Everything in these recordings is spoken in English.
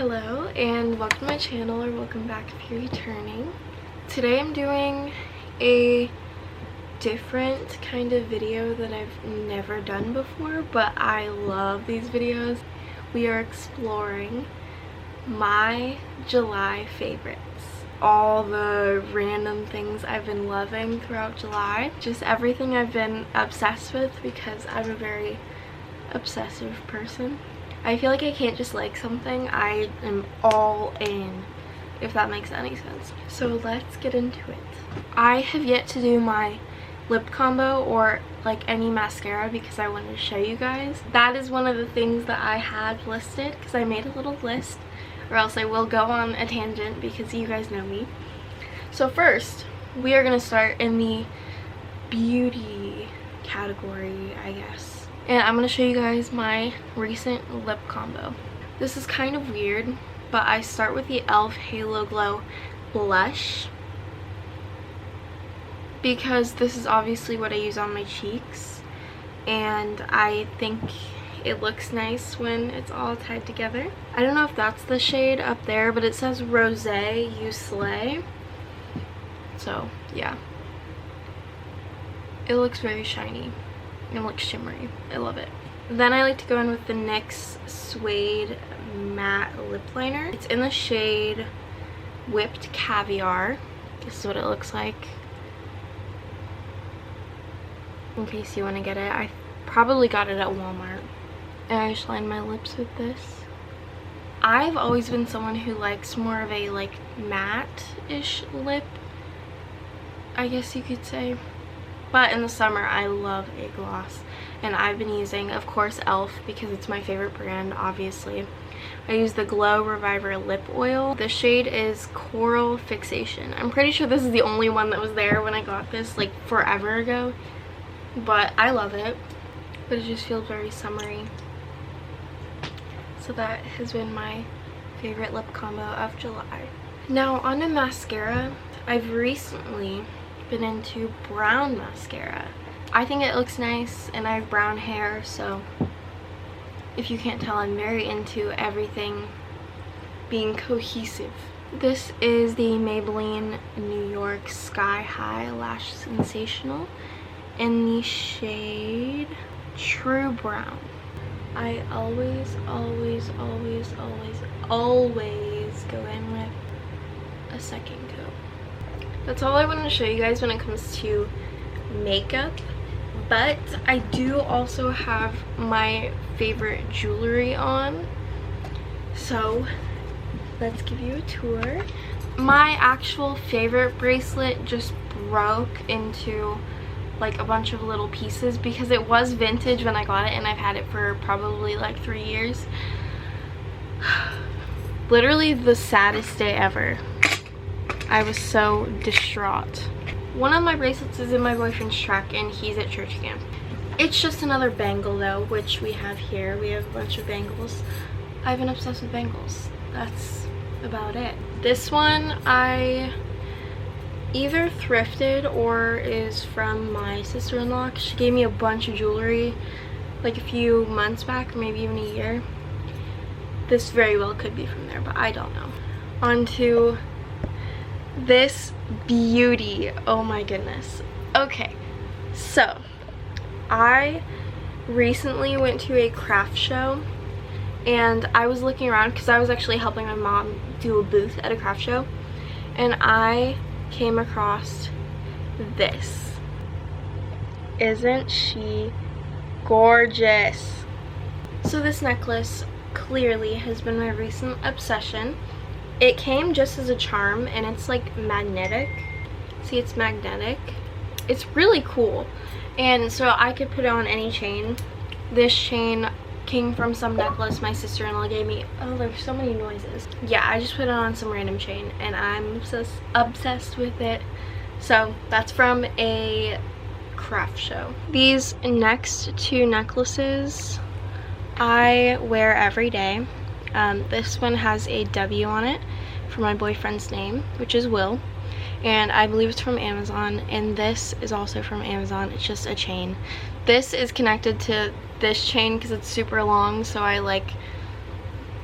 Hello and welcome to my channel, or welcome back if you're returning. Today I'm doing a different kind of video that I've never done before, but I love these videos. We are exploring my July favorites. All the random things I've been loving throughout July. Just everything I've been obsessed with because I'm a very obsessive person. I feel like I can't just like something, I am all in, if that makes any sense. So let's get into it. I have yet to do my lip combo or like any mascara because I wanted to show you guys. That is one of the things that I had listed because I made a little list, or else I will go on a tangent because you guys know me. So first, we are going to start in the beauty category, I guess. And I'm going to show you guys my recent lip combo. This is kind of weird, but I start with the e.l.f. Halo Glow blush because this is obviously what I use on my cheeks, and I think it looks nice when it's all tied together. I don't know if that's the shade up there, but it says Rosé You Slay. So yeah, it looks very shiny. It looks shimmery. I love it. Then I like to go in with the NYX Suede Matte Lip Liner. It's in the shade Whipped Caviar. This is what it looks like, in case you want to get it. I probably got it at Walmart. And I just line my lips with this. I've always been someone who likes more of a like matte-ish lip, I guess you could say. But in the summer, I love a gloss. And I've been using, of course, e.l.f. because it's my favorite brand, obviously. I use the Glow Reviver Lip Oil. The shade is Coral Fixation. I'm pretty sure this is the only one that was there when I got this, like, forever ago. But I love it. But it just feels very summery. So that has been my favorite lip combo of July. Now, on to mascara. I've recently been into brown mascara. I think it looks nice, and I have brown hair, so if you can't tell, I'm very into everything being cohesive. This is the Maybelline New York Sky High Lash Sensational in the shade True Brown. I always go in with a second coat. That's all I wanted to show you guys when it comes to makeup, but I do also have my favorite jewelry on, so let's give you a tour. My actual favorite bracelet just broke into like a bunch of little pieces because it was vintage when I got it, and I've had it for probably like 3 years. Literally the saddest day ever. I was so distraught. One of my bracelets is in my boyfriend's truck, and he's at church camp. It's just another bangle though, which we have here. We have a bunch of bangles. I've been obsessed with bangles. That's about it. This one I either thrifted or is from my sister-in-law. She gave me a bunch of jewelry like a few months back, maybe even a year. This very well could be from there, but I don't know. On to this beauty. Oh my goodness. Okay, so I recently went to a craft show, and I was looking around because I was actually helping my mom do a booth at a craft show, and I came across this. Isn't she gorgeous? So this necklace clearly has been my recent obsession. It came just as a charm, and it's like magnetic. See, it's magnetic. It's really cool, and so I could put it on any chain. This chain came from some necklace my sister-in-law gave me. Oh, there's so many noises. Yeah, I just put it on some random chain, and I'm obsessed with it. So that's from a craft show. These next two necklaces I wear every day. This one has a W on it for my boyfriend's name, which is Will, and I believe it's from Amazon, and this is also from Amazon. It's just a chain. This is connected to this chain because it's super long, so I like,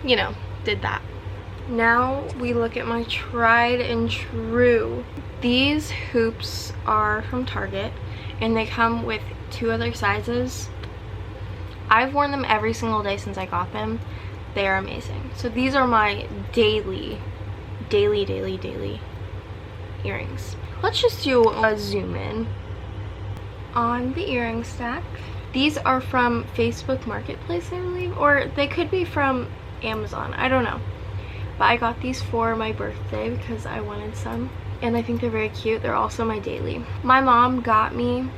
you know, did that. Now we look at my tried and true. These hoops are from Target and they come with 2 other sizes. I've worn them every single day since I got them. They are amazing. So these are my daily earrings. Let's just do a zoom in on the earring stack. These are from Facebook Marketplace, I believe, or they could be from Amazon. I don't know. But I got these for my birthday because I wanted some. And I think they're very cute. They're also my daily. My mom got me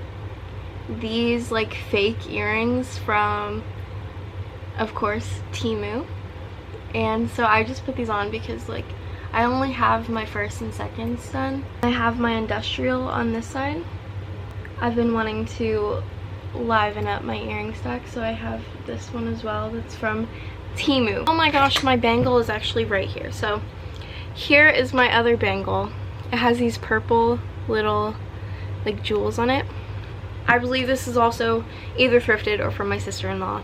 these like fake earrings from, of course, Temu. And so I just put these on because like I only have my first and seconds done. I have my industrial on this side. I've been wanting to liven up my earring stack, so I have this one as well that's from Temu. Oh my gosh, my bangle is actually right here. So here is my other bangle. It has these purple little like jewels on it. I believe this is also either thrifted or from my sister-in-law,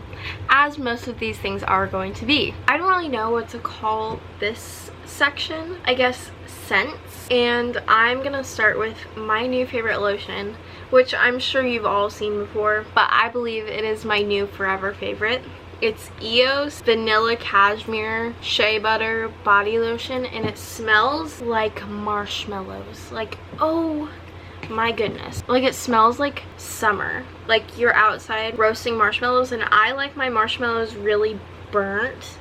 as most of these things are going to be. I don't really know what to call this section. I guess scents. And I'm gonna start with my new favorite lotion, which I'm sure you've all seen before, but I believe it is my new forever favorite. It's EOS Vanilla Cashmere Shea Butter Body Lotion, and it smells like marshmallows. Like, oh my goodness. Like, it smells like summer. Like you're outside roasting marshmallows, and I like my marshmallows really burnt.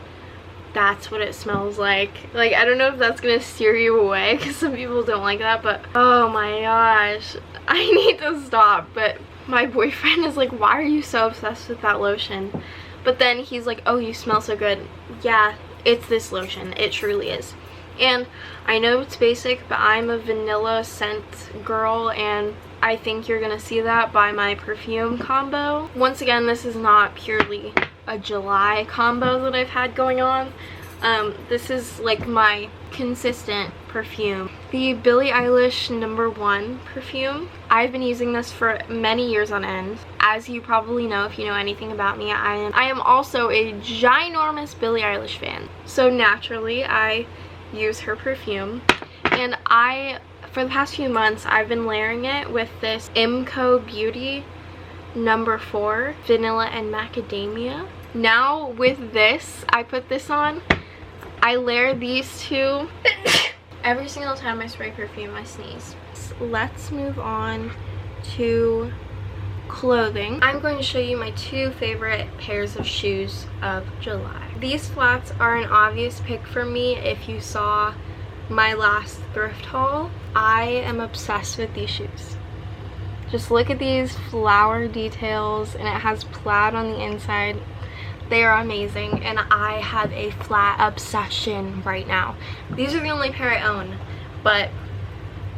That's what it smells like. Like, I don't know if that's gonna steer you away because some people don't like that, but oh my gosh, I need to stop. But my boyfriend is like, why are you so obsessed with that lotion? But then he's like, oh, you smell so good. Yeah, it's this lotion. It truly is. And I know it's basic, but I'm a vanilla scent girl, and I think you're gonna see that by my perfume combo. Once again, this is not purely a July combo that I've had going on. This is like my consistent perfume. The Billie Eilish #1 perfume. I've been using this for many years on end. As you probably know, if you know anything about me, I am also a ginormous Billie Eilish fan. So naturally, I use her perfume. And for the past few months, I've been layering it with this IMCO Beauty #4 Vanilla and Macadamia. Now with this, I put this on, I layer these two. Every single time I spray perfume, I sneeze. Let's move on to clothing. I'm going to show you my 2 favorite pairs of shoes of July. These flats are an obvious pick for me if you saw my last thrift haul. I am obsessed with these shoes. Just look at these flower details, and it has plaid on the inside. They are amazing, and I have a flat obsession right now. These are the only pair I own, but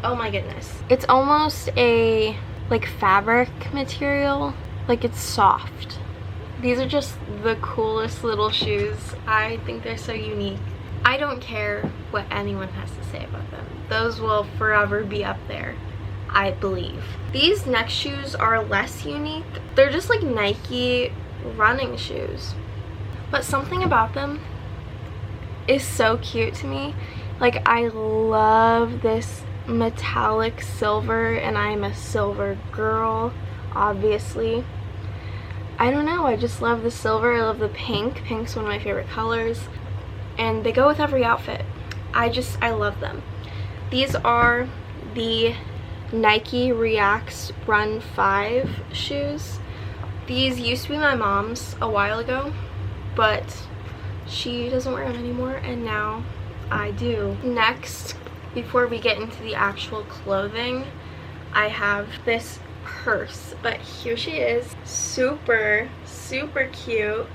oh my goodness. It's almost a like fabric material, like it's soft. These are just the coolest little shoes. I think they're so unique. I don't care what anyone has to say about them. Those will forever be up there, I believe. These next shoes are less unique. They're just like Nike running shoes, but something about them is so cute to me. Like, I love this metallic silver, and I'm a silver girl, obviously. I don't know, I just love the silver. I love the pink. Pink's one of my favorite colors, and they go with every outfit. I love them. These are the Nike Reacts Run 5 shoes. These used to be my mom's a while ago, but she doesn't wear them anymore, and now I do. Next, before we get into the actual clothing, I have this purse, but here she is. Super cute.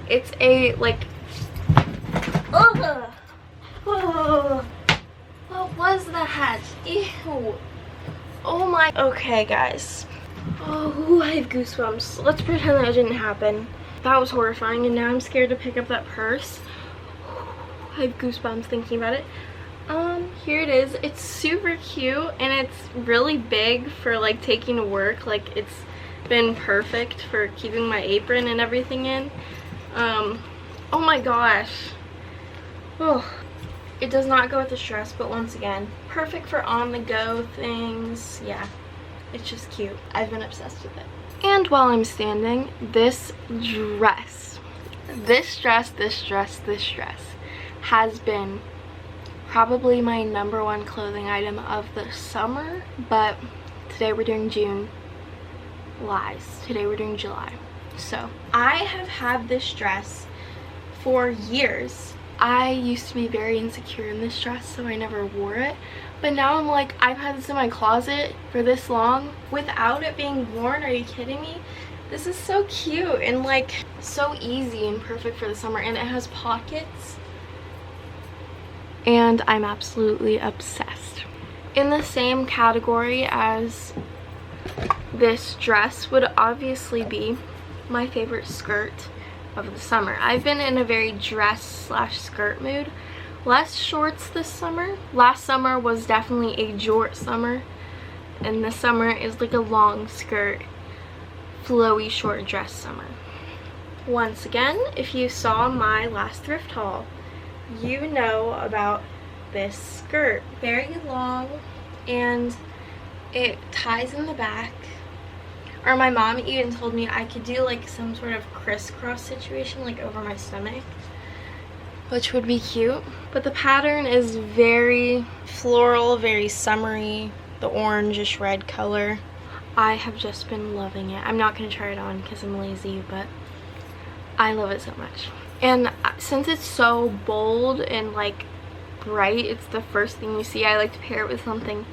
It's a like, ugh, oh, what was that? Ew. Oh my. Okay guys, oh, I have goosebumps. Let's pretend that didn't happen. That was horrifying, and now I'm scared to pick up that purse. I have goosebumps thinking about it. Here it is. It's super cute, and it's really big for like taking to work. Like, it's been perfect for keeping my apron and everything in. Oh my gosh. Oh, It does not go with this dress, but once again, perfect for on-the-go things. Yeah, it's just cute. I've been obsessed with it. And while I'm standing, this dress has been probably my #1 clothing item of the summer, but today we're doing June. Lies. Today we're doing July. So I have had this dress for years. I used to be very insecure in this dress, so I never wore it. But now I'm like, I've had this in my closet for this long without it being worn. Are you kidding me? This is so cute and like so easy and perfect for the summer, and it has pockets. And I'm absolutely obsessed. In the same category as this dress would obviously be my favorite skirt of the summer. I've been in a very dress/skirt mood. Less shorts this summer. Last summer was definitely a jort summer, and this summer is like a long skirt, flowy short dress summer. Once again, if you saw my last thrift haul, you know about this skirt. Very long, and it ties in the back. Or my mom even told me I could do like some sort of crisscross situation like over my stomach, which would be cute. But the pattern is very floral, very summery, the orangish red color. I have just been loving it. I'm not going to try it on because I'm lazy, but I love it so much. And since it's so bold and like bright, it's the first thing you see, I like to pair it with something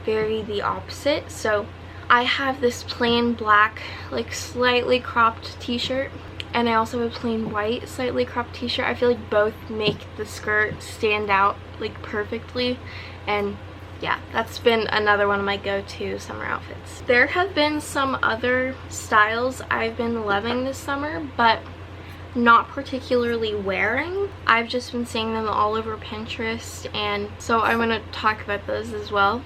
very the opposite. So I have this plain black, like slightly cropped t-shirt, and I also have a plain white, slightly cropped t-shirt. I feel like both make the skirt stand out like perfectly, and yeah, that's been another one of my go-to summer outfits. There have been some other styles I've been loving this summer, but not particularly wearing. I've just been seeing them all over Pinterest, and so I'm going to talk about those as well.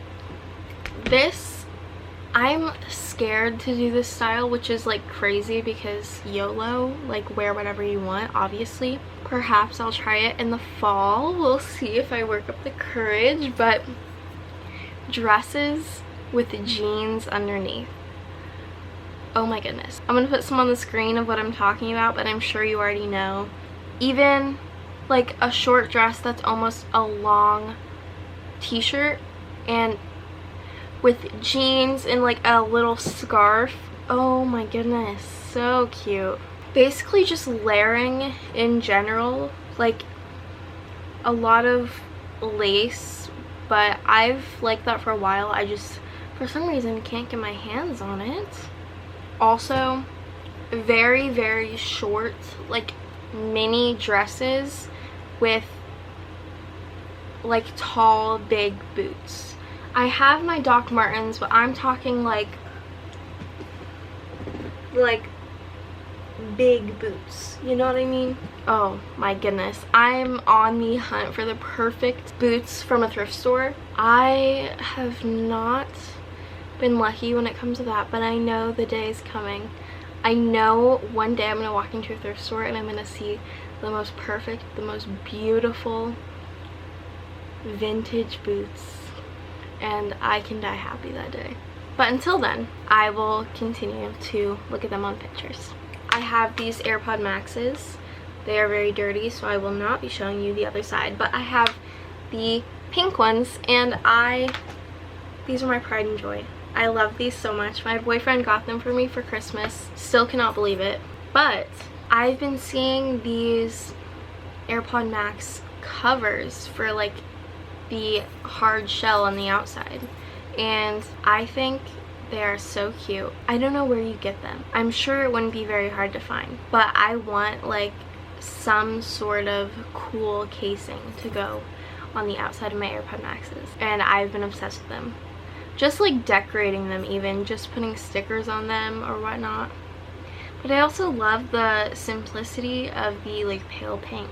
I'm scared to do this style, which is like crazy because YOLO, like wear whatever you want, obviously. Perhaps I'll try it in the fall. We'll see if I work up the courage, but dresses with jeans underneath. Oh my goodness. I'm gonna put some on the screen of what I'm talking about, but I'm sure you already know. Even like a short dress that's almost a long t-shirt and with jeans and like a little scarf. Oh my goodness, so cute. Basically just layering in general, like a lot of lace, but I've liked that for a while. I just for some reason can't get my hands on it. Also very, very short, like mini dresses with like tall big boots. I have my Doc Martens, but I'm talking like big boots, you know what I mean? Oh my goodness, I'm on the hunt for the perfect boots from a thrift store. I have not been lucky when it comes to that, but I know the day is coming. I know one day I'm gonna walk into a thrift store and I'm gonna see the most perfect, the most beautiful vintage boots, and I can die happy that day. But until then, I will continue to look at them on Pinterest. I have these AirPod Maxes. They are very dirty, so I will not be showing you the other side, but I have the pink ones, and these are my pride and joy. I love these so much. My boyfriend got them for me for Christmas. Still cannot believe it. But I've been seeing these AirPod Max covers for like the hard shell on the outside, and I think they are so cute. I don't know where you get them. I'm sure it wouldn't be very hard to find, but I want like some sort of cool casing to go on the outside of my AirPod Maxes, and I've been obsessed with them. Just like decorating them, even just putting stickers on them or whatnot. But I also love the simplicity of the like pale pink,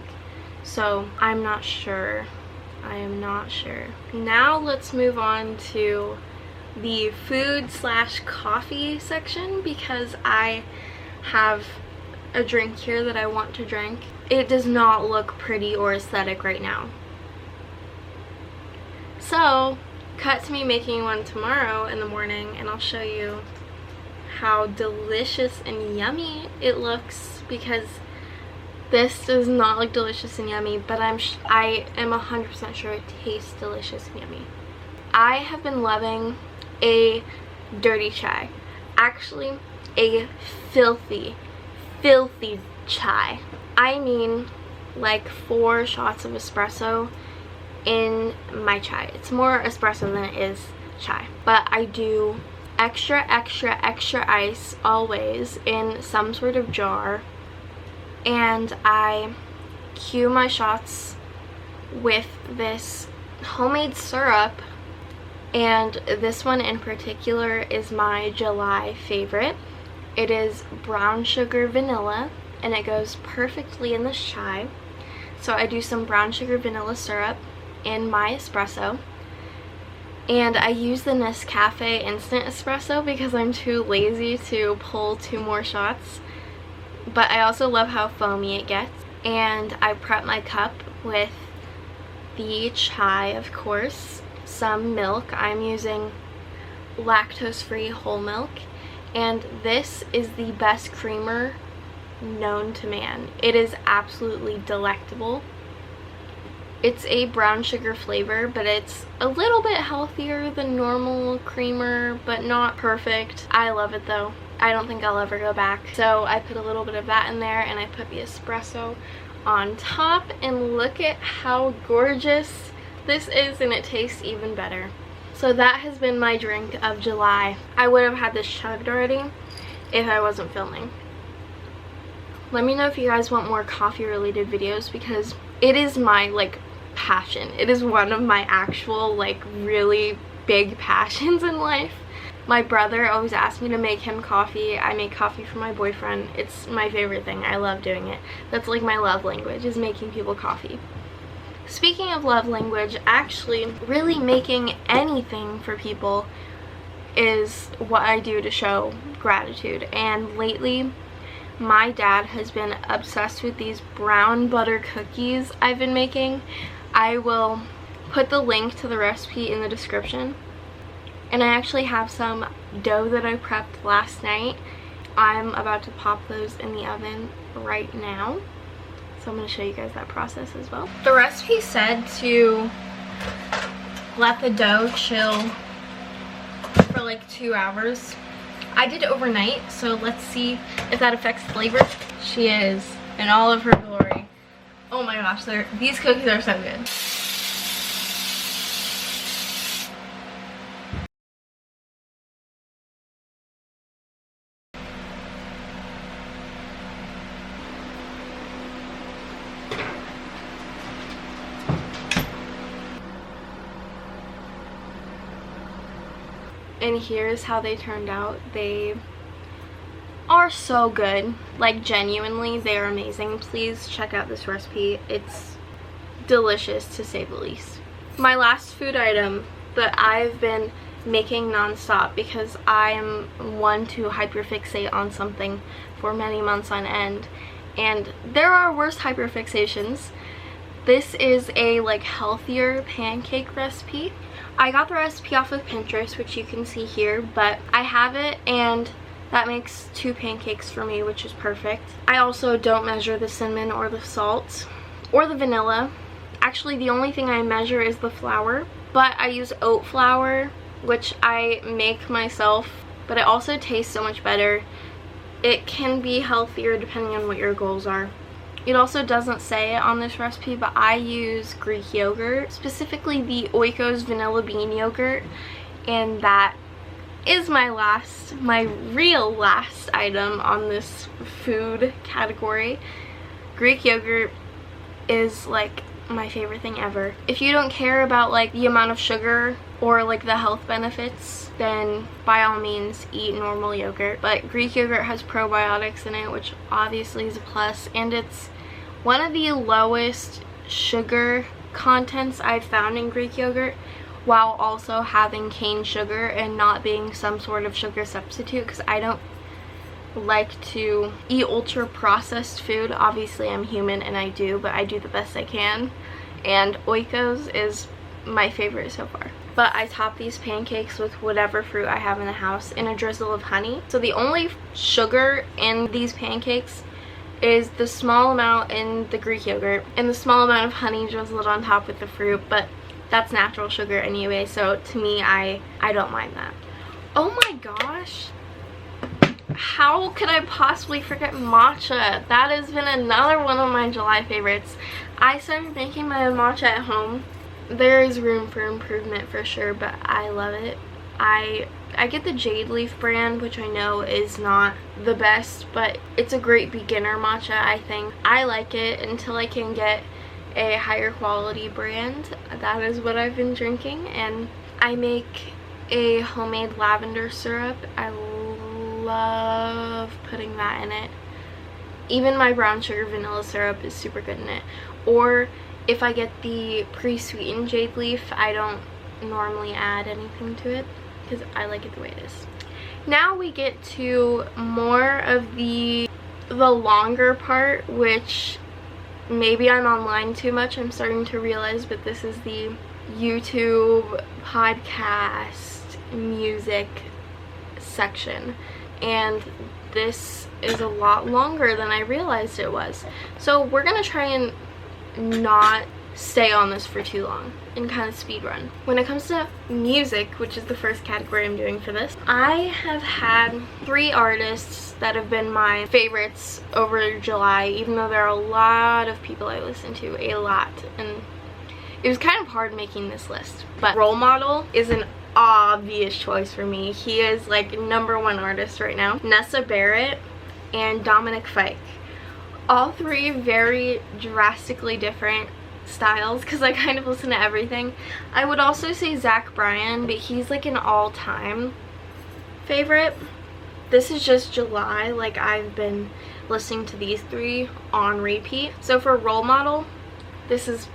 so I'm not sure. I am not sure. Now let's move on to the food/coffee section, because I have a drink here that I want to drink. It does not look pretty or aesthetic right now. So cut to me making one tomorrow in the morning, and I'll show you how delicious and yummy it looks, because this does not look delicious and yummy, but I am 100% sure it tastes delicious and yummy. I have been loving a dirty chai. Actually, a filthy chai. I mean, like 4 shots of espresso in my chai. It's more espresso than it is chai. But I do extra ice always in some sort of jar, and I cue my shots with this homemade syrup, and this one in particular is my July favorite. It is brown sugar vanilla, and it goes perfectly in this chai. So I do some brown sugar vanilla syrup in my espresso, and I use the Nescafe instant espresso because I'm too lazy to pull 2 more shots. But I also love how foamy it gets. And I prep my cup with the chai, of course, some milk. I'm using lactose-free whole milk, and this is the best creamer known to man. It is absolutely delectable. It's a brown sugar flavor, but it's a little bit healthier than normal creamer, but not perfect. I love it though. I don't think I'll ever go back. So I put a little bit of that in there, and I put the espresso on top, and look at how gorgeous this is, and it tastes even better. So that has been my drink of July. I would have had this chugged already if I wasn't filming. Let me know if you guys want more coffee related videos, because it is my like passion. It is one of my actual like really big passions in life. My brother always asks me to make him coffee. I make coffee for my boyfriend. It's my favorite thing. I love doing it. That's like my love language, is making people coffee. Speaking of love language, actually really making anything for people is what I do to show gratitude. And lately my dad has been obsessed with these brown butter cookies I've been making. I will put the link to the recipe in the description. And I actually have some dough that I prepped last night. I'm about to pop those in the oven right now. So I'm going to show you guys that process as well. The recipe said to let the dough chill for like 2 hours. I did overnight, so let's see if that affects flavor. She is in all of her glory. Oh my gosh, these cookies are so good. And here's how they turned out. They are so good. Like, genuinely, they are amazing. Please check out this recipe. It's delicious, to say the least. My last food item that I've been making non-stop, because I am one to hyperfixate on something for many months on end, and there are worse hyperfixations. This is a like healthier pancake recipe. I got the recipe off of Pinterest, which you can see here, but I have it, and that makes 2 pancakes for me, which is perfect. I also don't measure the cinnamon or the salt or the vanilla. Actually, the only thing I measure is the flour, but I use oat flour, which I make myself, but it also tastes so much better. It can be healthier depending on what your goals are. It also doesn't say it on this recipe, but I use Greek yogurt, specifically the Oikos vanilla bean yogurt, and that is my real last item on this food category. Greek yogurt is like my favorite thing ever. If you don't care about like the amount of sugar or like the health benefits, then by all means eat normal yogurt. But Greek yogurt has probiotics in it, which obviously is a plus, and it's one of the lowest sugar contents I've found in Greek yogurt, while also having cane sugar and not being some sort of sugar substitute, because I don't like to eat ultra processed food. Obviously I'm human and I do, but I do the best I can, and Oikos is my favorite so far. But I top these pancakes with whatever fruit I have in the house in a drizzle of honey. So the only sugar in these pancakes is the small amount in the Greek yogurt and the small amount of honey drizzled on top with the fruit, but that's natural sugar anyway, so to me, I don't mind that. Oh my gosh, how could I possibly forget matcha? That has been another one of my July favorites. I started making my own matcha at home. There is room for improvement for sure, but I love it. I get the Jade Leaf brand, which I know is not the best, but it's a great beginner matcha, I think. I like it until I can get a higher quality brand. That is what I've been drinking, and I make a homemade lavender syrup. I love putting that in it. Even my brown sugar vanilla syrup is super good in it. Or if I get the pre-sweetened Jade Leaf, I don't normally add anything to it because I like it the way it is. Now we get to more of the longer part, which maybe I'm online too much, I'm starting to realize, but this is the YouTube podcast music section, and this is a lot longer than I realized it was. So we're gonna try and not stay on this for too long and kind of speed run. When it comes to music, which is the first category I'm doing for this, I have had 3 artists that have been my favorites over July, even though there are a lot of people I listen to, a lot, and it was kind of hard making this list. But Role Model is an obvious choice for me. He is like #1 artist right now. Nessa Barrett and Dominic Fike. All 3 very drastically different styles because I kind of listen to everything. I would also say Zach Bryan, but he's like an all-time favorite. This is just July, like I've been listening to these 3 on repeat. So for Role Model, this is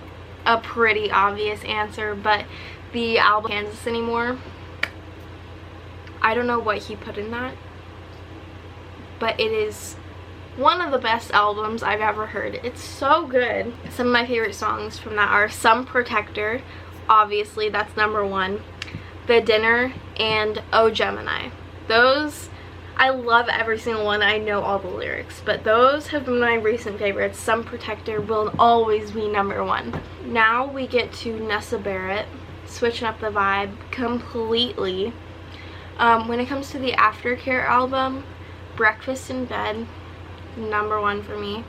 a pretty obvious answer, but the album Kansas Anymore, I don't know what he put in that, but it is one of the best albums I've ever heard. It's so good. Some of my favorite songs from that are Some Protector, obviously that's #1, The Dinner, and Oh Gemini. Those, I love every single one. I know all the lyrics, but those have been my recent favorites. Some Protector will always be #1. Now we get to Nessa Barrett, switching up the vibe completely. When it comes to the Aftercare album, Breakfast in Bed, #1 for me.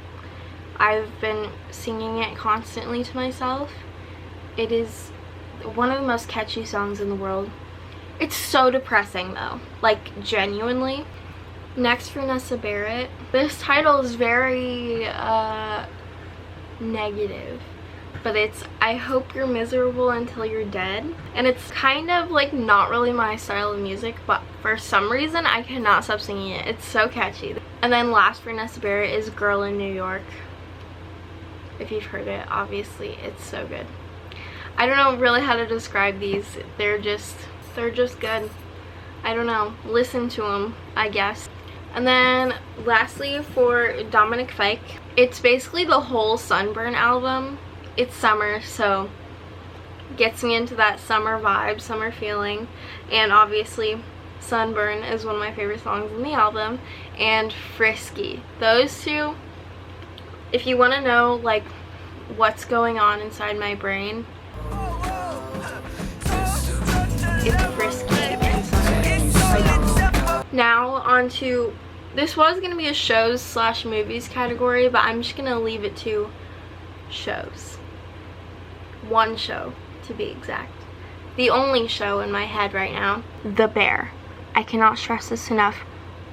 I've been singing it constantly to myself. It is one of the most catchy songs in the world. It's so depressing though, like genuinely. Next for Nessa Barrett, this title is very negative, but it's I Hope You're Miserable Until You're Dead, and it's kind of like not really my style of music, but for some reason I cannot stop singing it. It's so catchy. And then last for Nessa Barrett is Girl in New York. If you've heard it, obviously it's so good. I don't know really how to describe these. They're just good. I don't know, listen to them, I guess. And then lastly for Dominic Fike, it's basically the whole Sunburn album. It's summer, so gets me into that summer vibe, summer feeling, and obviously Sunburn is one of my favorite songs in the album, and Frisky. Those 2, if you want to know like what's going on inside my brain, it's Frisky and Sunburn. Now on to, this was going to be a shows/movies category, but I'm just going to leave it to shows. 1 show to be exact. The only show in my head right now, The Bear. I cannot stress this enough.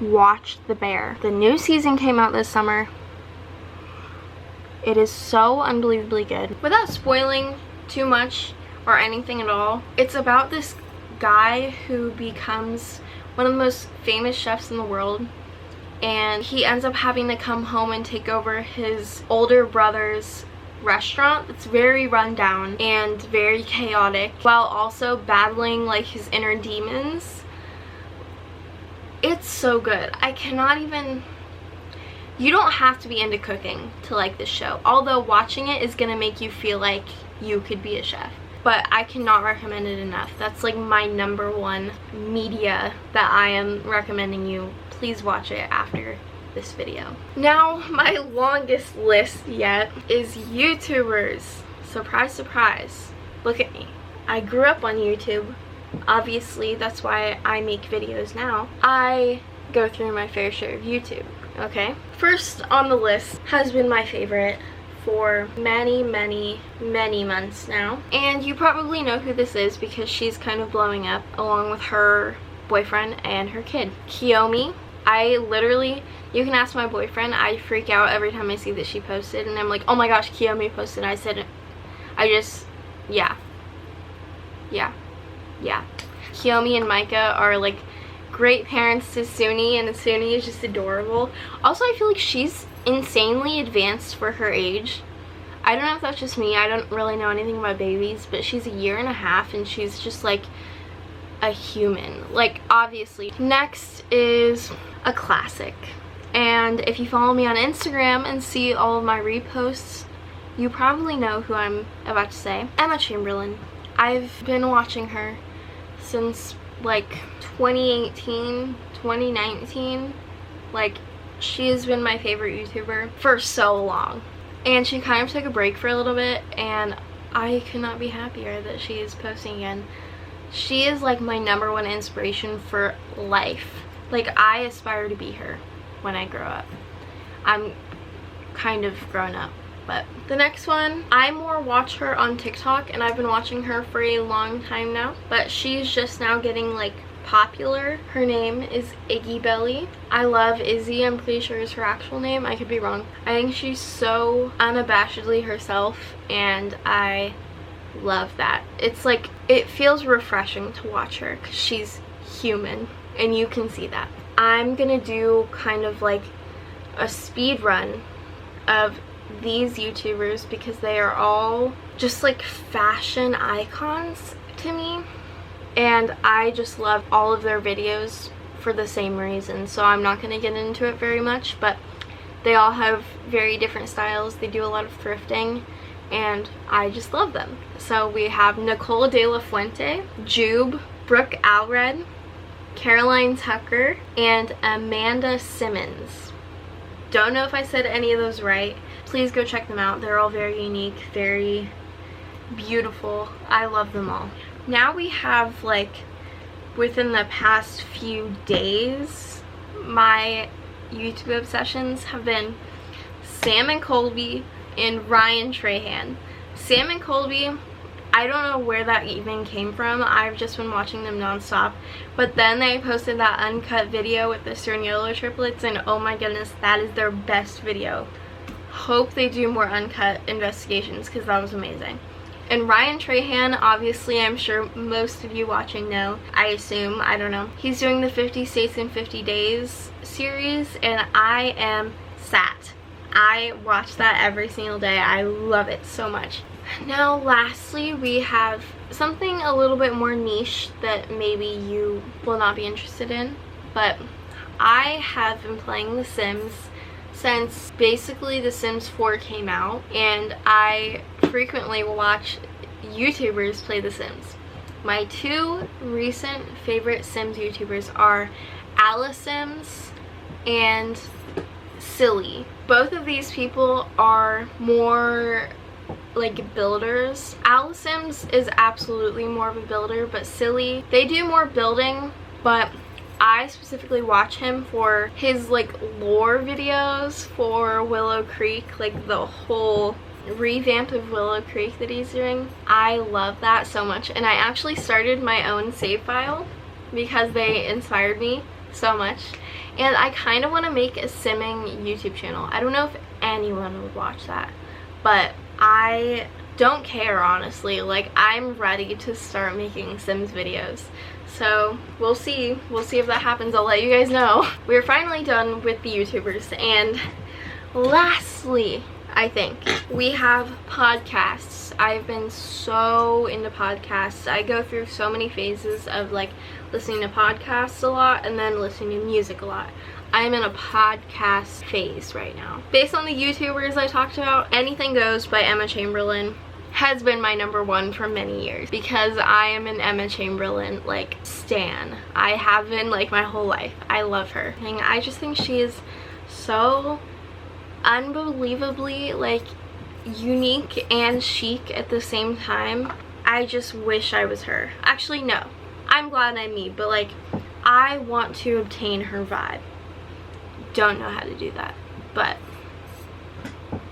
Watch The Bear. The new season came out this summer. It is so unbelievably good. Without spoiling too much or anything at all, it's about this guy who becomes one of the most famous chefs in the world, and he ends up having to come home and take over his older brother's restaurant that's very run down and very chaotic, while also battling like his inner demons. It's so good. I cannot even, you don't have to be into cooking to like this show, although watching it is gonna make you feel like you could be a chef. but I cannot recommend it enough. That's like my #1 media that I am recommending you. Please watch it after this video. Now, my longest list yet is YouTubers. Surprise, surprise. Look at me. I grew up on YouTube. Obviously, that's why I make videos now. I go through my fair share of YouTube, okay? First on the list has been my favorite for many months now. And you probably know who this is because she's kind of blowing up along with her boyfriend and her kid. Kiyomi. I literally, you can ask my boyfriend, I freak out every time I see that she posted and I'm like, oh my gosh, Kiyomi posted. Yeah. Kiyomi and Micah are like great parents to Suni, and Suni is just adorable. Also, I feel like she's insanely advanced for her age. I don't know if that's just me. I don't really know anything about babies, but she's 1.5 years and she's just like a human. Like, obviously. Next is a classic. And if you follow me on Instagram and see all of my reposts, you probably know who I'm about to say. Emma Chamberlain. I've been watching her since like 2018, 2019. Like, she has been my favorite YouTuber for so long. And she kind of took a break for a little bit, and I could not be happier that she is posting again. She is like my #1 inspiration for life. Like, I aspire to be her when I grow up. I'm kind of grown up. But the next one, I more watch her on TikTok, and I've been watching her for a long time now, but she's just now getting like popular. Her name is Iggy Belly. I love Izzy. I'm pretty sure is her actual name. I could be wrong. I think she's so unabashedly herself, and I love that. It's like, it feels refreshing to watch her because she's human, and you can see that. I'm gonna do kind of like a speed run of these YouTubers because they are all just like fashion icons to me, and I just love all of their videos for the same reason. So I'm not going to get into it very much, but they all have very different styles. They do a lot of thrifting, and I just love them. So we have Nicole De La Fuente, Jube, Brooke Alred, Caroline Tucker, and Amanda Simmons. Don't know if I said any of those right. Please go check them out. They're all very unique, very beautiful. I love them all. Now we have, like, within the past few days, my YouTube obsessions have been Sam and Colby and Ryan Trahan. Sam and Colby, I don't know where that even came from. I've just been watching them nonstop. But then they posted that uncut video with the Cerniolo triplets, and oh my goodness, that is their best video. Hope they do more uncut investigations because that was amazing. And Ryan Trahan, obviously, I'm sure most of you watching know, I assume, I don't know. He's doing the 50 States in 50 Days series, and I am sat. I watch that every single day. I love it so much. Now, lastly, we have something a little bit more niche that maybe you will not be interested in, but I have been playing The Sims since basically The Sims 4 came out, and I frequently will watch YouTubers play The Sims. My two recent favorite Sims YouTubers are Alice Sims and Silly. Both of these people are more like builders. Alice Sims is absolutely more of a builder, but Silly, they do more building, but I specifically watch him for his like lore videos for Willow Creek, like the whole revamp of Willow Creek that he's doing. I love that so much, and I actually started my own save file because they inspired me so much, and I kind of want to make a simming YouTube channel. I don't know if anyone would watch that, but I don't care, honestly. Like, I'm ready to start making Sims videos. So we'll see if that happens. I'll let you guys know. We're finally done with the YouTubers, and lastly, I think we have podcasts. I've been so into podcasts. I go through so many phases of like listening to podcasts a lot and then listening to music a lot. I'm in a podcast phase right now. Based on the YouTubers I talked about, Anything Goes by Emma Chamberlain has been my #1 for many years because I am an Emma Chamberlain like stan. I have been like my whole life. I love her. And I just think she is so unbelievably like unique and chic at the same time. I just wish I was her. Actually, no. I'm glad I'm me, but like I want to obtain her vibe. Don't know how to do that, but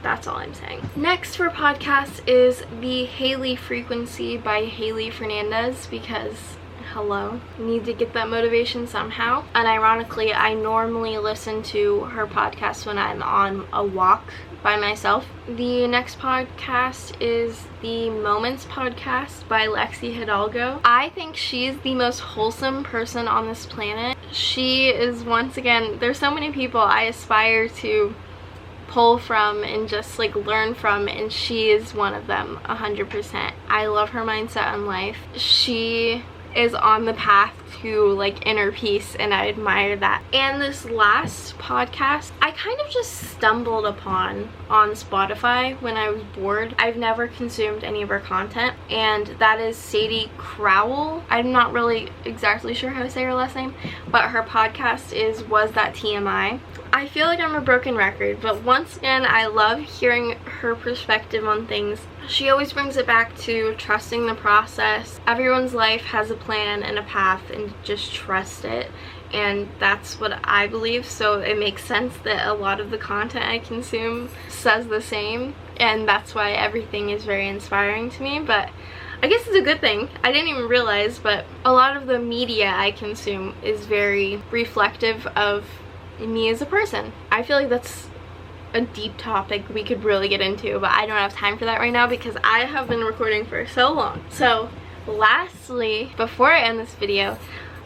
that's all I'm saying. Next for podcast is the Haley Frequency by Haley Fernandez, because hello, need to get that motivation somehow. And ironically, I normally listen to her podcast when I'm on a walk by myself. The next podcast is the Moments podcast by Lexi Hidalgo. I think she's the most wholesome person on this planet. She is, once again, there's so many people I aspire to pull from and just like learn from, and she is one of them, 100%. I love her mindset in life. She is on the path to like inner peace, and I admire that. And this last podcast I kind of just stumbled upon on Spotify when I was bored. I've never consumed any of her content, and that is Sadie Crowell. I'm not really exactly sure how to say her last name, but her podcast is Was That TMI. I feel like I'm a broken record, but once again, I love hearing her perspective on things. She always brings it back to trusting the process. Everyone's life has a plan and a path, and just trust it. And that's what I believe, so it makes sense that a lot of the content I consume says the same, and that's why everything is very inspiring to me. But I guess it's a good thing. I didn't even realize, but a lot of the media I consume is very reflective of me as a person. I feel like that's a deep topic we could really get into, but I don't have time for that right now because I have been recording for so long. So lastly, before I end this video,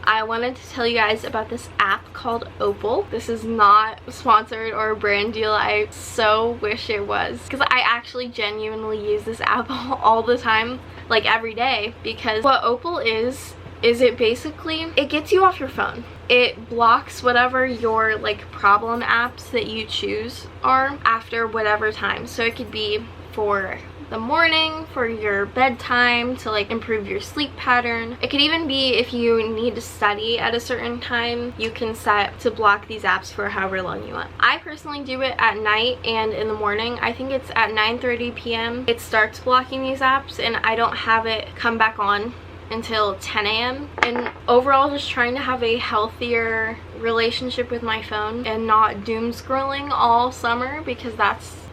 I wanted to tell you guys about this app called Opal. This is not sponsored or a brand deal. I so wish it was, because I actually genuinely use this app all the time, like every day, because what Opal is it basically, it gets you off your phone. It blocks whatever your like problem apps that you choose are after whatever time. So it could be for the morning, for your bedtime, to like improve your sleep pattern. It could even be if you need to study at a certain time, you can set to block these apps for however long you want. I personally do it at night and in the morning. I think it's at 9:30 p.m. it starts blocking these apps, and I don't have it come back on until 10 a.m. and overall just trying to have a healthier relationship with my phone and not doom scrolling all summer, because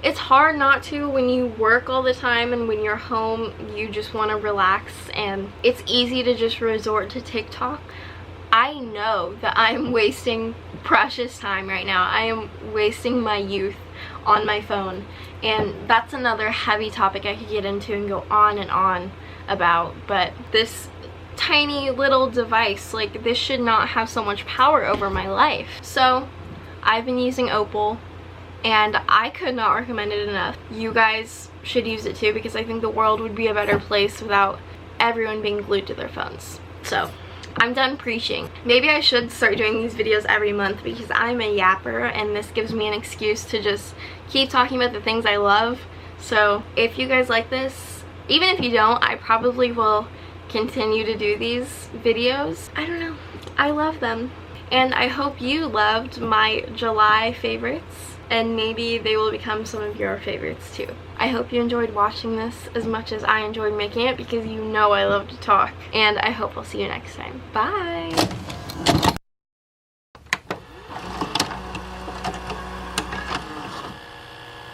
it's hard not to when you work all the time, and when you're home you just want to relax, and it's easy to just resort to TikTok. I know that I'm wasting precious time right now. I am wasting my youth on my phone, and that's another heavy topic I could get into and go on and on about. But this tiny little device, like, this should not have so much power over my life. So I've been using Opal, and I could not recommend it enough. You guys should use it too, because I think the world would be a better place without everyone being glued to their phones. So I'm done preaching. Maybe I should start doing these videos every month, because I'm a yapper and this gives me an excuse to just keep talking about the things I love. So if you guys like this, even if you don't, I probably will continue to do these videos. I don't know. I love them. And I hope you loved my July favorites, and maybe they will become some of your favorites too. I hope you enjoyed watching this as much as I enjoyed making it, because you know I love to talk. And I hope I'll see you next time. Bye!